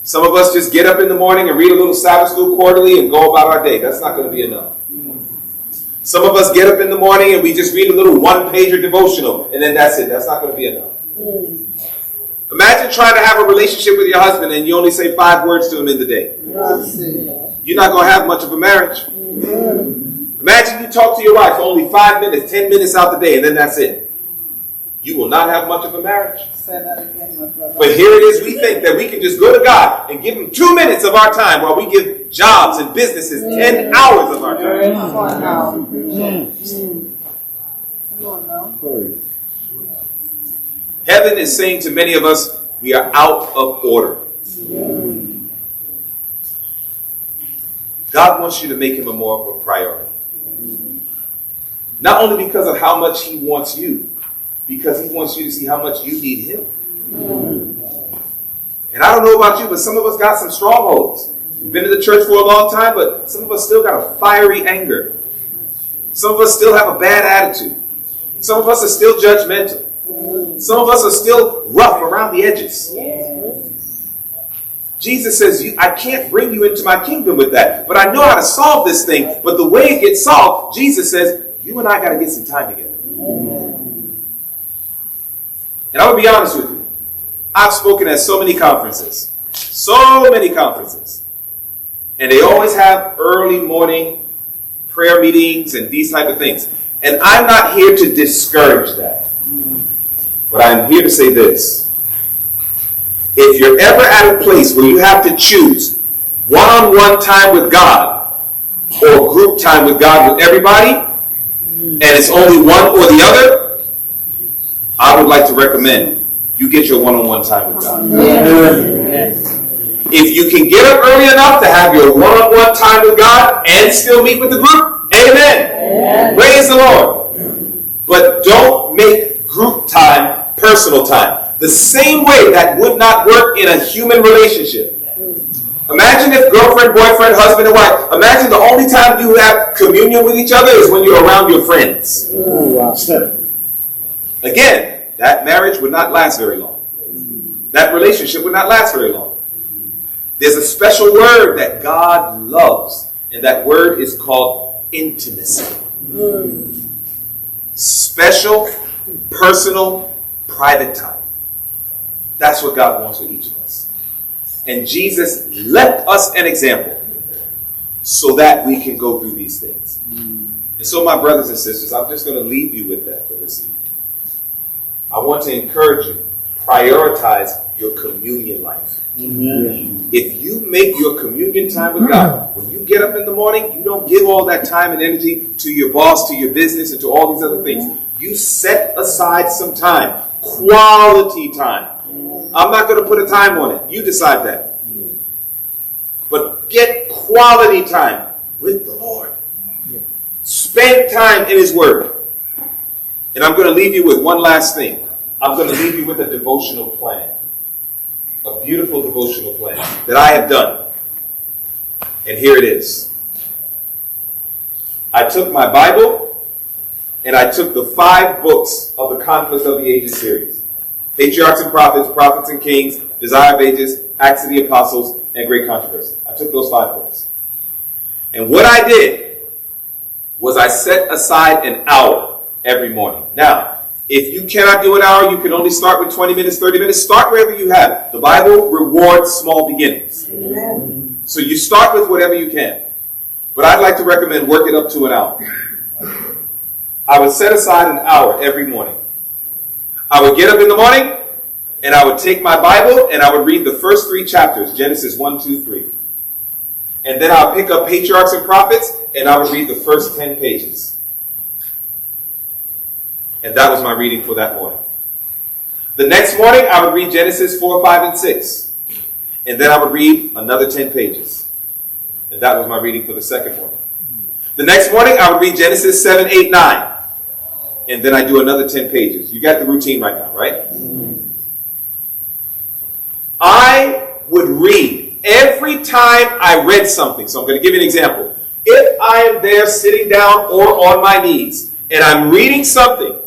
Some of us just get up in the morning and read a little Sabbath school quarterly and go about our day. That's not going to be enough. Some of us get up in the morning and we just read a little one-pager devotional, and then that's it. That's not going to be enough. Imagine trying to have a relationship with your husband and you only say 5 words to him in the day. You're not going to have much of a marriage. Imagine you talk to your wife for only 5 minutes, 10 minutes out the day, and then that's it. You will not have much of a marriage. Say that again, my brother. But here it is, we think that we can just go to God and give him 2 minutes of our time while we give jobs and businesses 10 hours of our time. Come on now. Come on now. Heaven is saying to many of us, we are out of order. God wants you to make him a more of a priority. Not only because of how much he wants you, because he wants you to see how much you need him. And I don't know about you, but some of us got some strongholds. We've been in the church for a long time, but some of us still got a fiery anger. Some of us still have a bad attitude. Some of us are still judgmental. Some of us are still rough around the edges. Jesus says, I can't bring you into my kingdom with that, but I know how to solve this thing. But the way it gets solved, Jesus says, you and I got to get some time together. And I will be honest with you. I've spoken at so many conferences. And they always have early morning prayer meetings and these type of things. And I'm not here to discourage that. But I'm here to say this. If you're ever at a place where you have to choose one-on-one time with God or group time with God with everybody, and it's only one or the other, I would like to recommend you get your one-on-one time with God. If you can get up early enough to have your one-on-one time with God and still meet with the group, amen. Praise the Lord. But don't make group time personal time. The same way that would not work in a human relationship. Imagine if girlfriend, boyfriend, husband, and wife, imagine the only time you have communion with each other is when you're around your friends. Again, that marriage would not last very long. That relationship would not last very long. There's a special word that God loves, and that word is called intimacy. Special, personal, private time. That's what God wants with each of us. And Jesus left us an example so that we can go through these things. And so, my brothers and sisters, I'm just going to leave you with that for this evening. I want to encourage you, prioritize your communion life. If you make your communion time with God, when you get up in the morning, you don't give all that time and energy to your boss, to your business, and to all these other things. You set aside some time, quality time. I'm not going to put a time on it. You decide that. But get quality time with the Lord. Spend time in his word. And I'm going to leave you with one last thing. I'm going to leave you with a devotional plan. A beautiful devotional plan that I have done. And here it is. I took my Bible and I took the 5 books of the Conflict of the Ages series. Patriarchs and Prophets, Prophets and Kings, Desire of Ages, Acts of the Apostles, and Great Controversy. I took those 5 books. And what I did was I set aside an hour every morning. Now, if you cannot do an hour, you can only start with 20 minutes, 30 minutes. Start wherever you have. The Bible rewards small beginnings. Amen. So you start with whatever you can. But I'd like to recommend work it up to an hour. I would set aside an hour every morning. I would get up in the morning, and I would take my Bible, and I would read the first 3 chapters, Genesis 1, 2, 3. And then I would pick up Patriarchs and Prophets, and I would read the first 10 pages. And that was my reading for that morning. The next morning, I would read Genesis 4, 5, and 6. And then I would read another 10 pages. And that was my reading for the second morning. The next morning, I would read Genesis 7, 8, 9. And then I do another 10 pages. You got the routine right now, right? I would read every time I read something. So I'm going to give you an example. If I am there sitting down or on my knees and I'm reading something,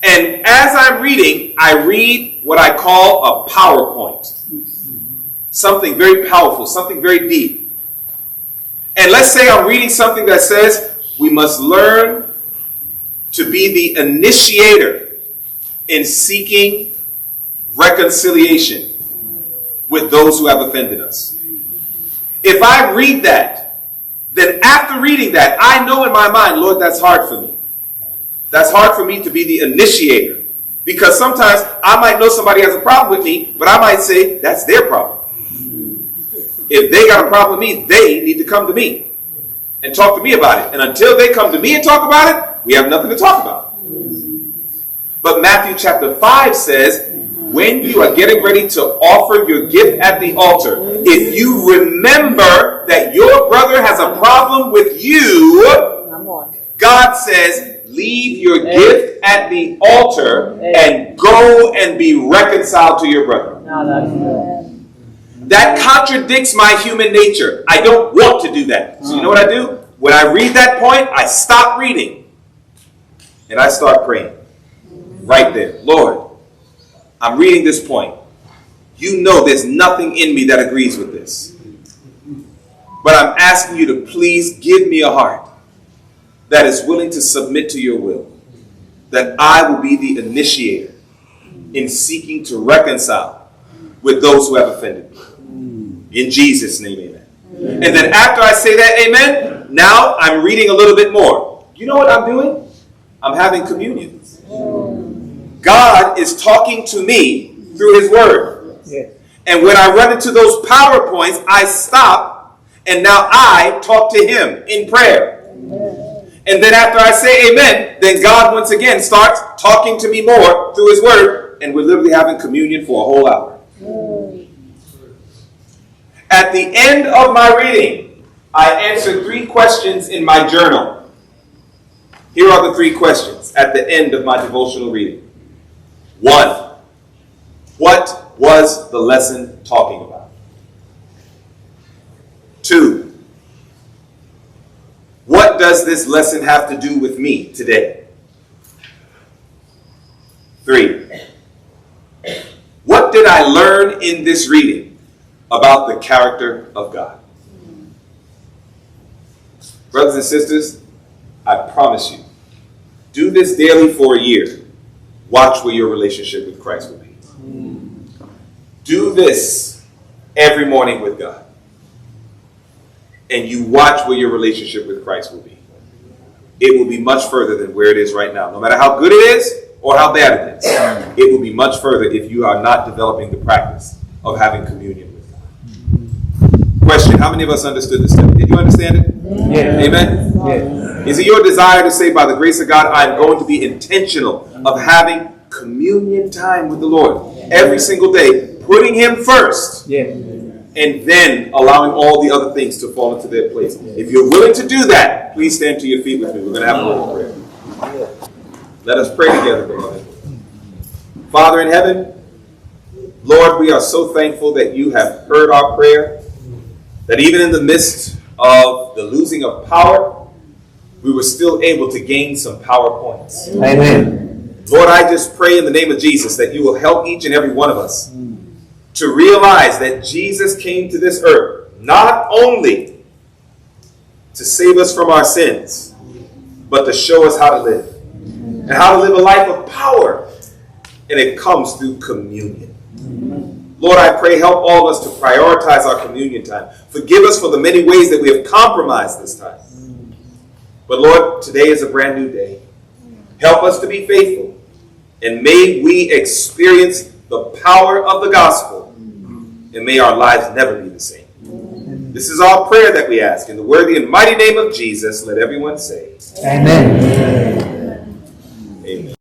and as I'm reading, I read what I call a PowerPoint. Something very powerful, something very deep. And let's say I'm reading something that says we must learn to be the initiator in seeking reconciliation with those who have offended us. If I read that, then after reading that, I know in my mind, Lord, that's hard for me. That's hard for me to be the initiator. Because sometimes I might know somebody has a problem with me, but I might say, that's their problem. If they got a problem with me, they need to come to me and talk to me about it. And until they come to me and talk about it, we have nothing to talk about. But Matthew chapter 5 says, when you are getting ready to offer your gift at the altar, if you remember that your brother has a problem with you, God says, leave your gift at the altar and go and be reconciled to your brother. That contradicts my human nature. I don't want to do that. So you know what I do? When I read that point, I stop reading and I start praying. Right there. Lord, I'm reading this point. You know there's nothing in me that agrees with this. But I'm asking you to please give me a heart that is willing to submit to your will. That I will be the initiator in seeking to reconcile with those who have offended me. In Jesus' name, amen. And then after I say that, amen, now I'm reading a little bit more. You know what I'm doing? I'm having communion. God is talking to me through his word. And when I run into those PowerPoints, I stop and now I talk to him in prayer. And then after I say amen, then God once again starts talking to me more through his word, and we're literally having communion for a whole hour. At the end of my reading, I answered 3 questions in my journal. Here are the 3 questions at the end of my devotional reading. 1, what was the lesson talking about? 2, what does this lesson have to do with me today? 3, what did I learn in this reading about the character of God? Brothers and sisters, I promise you, do this daily for a year. Watch where your relationship with Christ will be. Do this every morning with God. And you watch where your relationship with Christ will be. It will be much further than where it is right now. No matter how good it is or how bad it is, it will be much further if you are not developing the practice of having communion with God. Question, how many of us understood this study? Did you understand it? Yeah. Amen? Yeah. Is it your desire to say, by the grace of God, I'm going to be intentional of having communion time with the Lord every single day, putting him first, and then allowing all the other things to fall into their place? If you're willing to do that, please stand to your feet with me. We're going to have a little prayer. Let us pray together, beloved. Father in heaven, Lord, we are so thankful that you have heard our prayer, that even in the midst of the losing of power, we were still able to gain some power points. Amen. Lord, I just pray in the name of Jesus that you will help each and every one of us to realize that Jesus came to this earth not only to save us from our sins, but to show us how to live. And how to live a life of power. And it comes through communion. Lord, I pray, help all of us to prioritize our communion time. Forgive us for the many ways that we have compromised this time. But Lord, today is a brand new day. Help us to be faithful. And may we experience the power of the gospel. And may our lives never be the same. This is our prayer that we ask. In the worthy and mighty name of Jesus, let everyone say, Amen. Amen.